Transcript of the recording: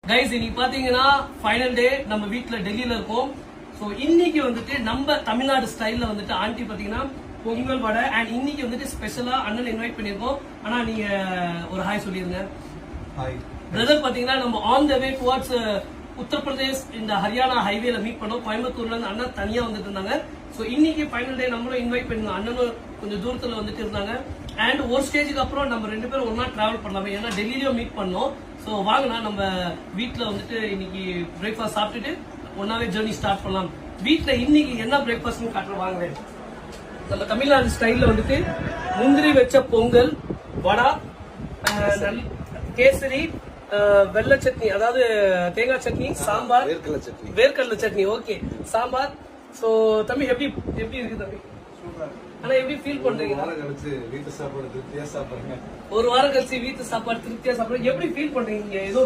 Guys இன்னைக்கு பாத்தீங்கன்னா final டே நம்ம வீட்ல டெல்லியில இருக்கோம். சோ இன்னைக்கு வந்துட்டு நம்ம தமிழ்நாடு ஸ்டைல்ல வந்துட்டு ஆண்டி பாத்தீங்கன்னா பொங்கல் வடை அண்ட் இன்னைக்கு வந்துட்டு ஸ்பெஷலா அண்ணன் இன்வைட் பண்ணிருக்கோம். ஆனா நீங்க ஒரு ஹாய் சொல்லிருங்க. ஹாய் பிரதர் பாத்தீங்கன்னா நம்ம on the way towards Uttar Pradesh இந்த ஹரியானா ஹைவேல மீட் பண்ணோம். கோயம்புத்தூர்ல இருந்து அண்ணன் தனியா வந்துட்டு இருந்தாங்க. சோ இன்னைக்கு ஃபைனல் டே நம்மளும் இன்வைட் பண்ணிருந்தோம். அண்ணனும் கொஞ்சம் தூரத்துல வந்துட்டு இருந்தாங்க. அண்ட் ஒரு ஸ்டேஜுக்கு அப்புறம் நம்ம 2 பேரும் ஒன்னா டிராவல் பண்ணலாமே, ஏன்னா டெல்லியிலயும் மீட் பண்ணோம். சோ வாங்கண்ணா நம்ம வீட்ல வந்துட்டு இன்னைக்கு பிரேக்ஃபாஸ்ட் சாப்பிட்டுட்டு ஒன்னாவே ஜெர்னி ஸ்டார்ட் பண்ணலாம். வீட்ல இன்னைக்கு என்ன பிரேக்ஃபாஸ்ட்னு காட்டுற வாங்க. நம்ம தமிழ்நாடு ஸ்டைல்ல வந்துட்டு முந்திரி வச்ச பொங்கல், வடா, கேசரி, வெள்ளை சட்னி அதாவது தேங்காய் சட்னி, சாம்பார், வேர்க்கடலை சட்னி. ஓகே சாம்பார். சோ தம்பி எப்படி இருக்கு தம்பி? ஆனா எப்படி ஃபீல் பண்றீங்க? ஒரு வாரம் கழிச்சு வீட்டு சாப்பாடு திருப்தியா சாப்பிடுறீங்க. எப்படி ஃபீல் பண்றீங்க? ஏதோ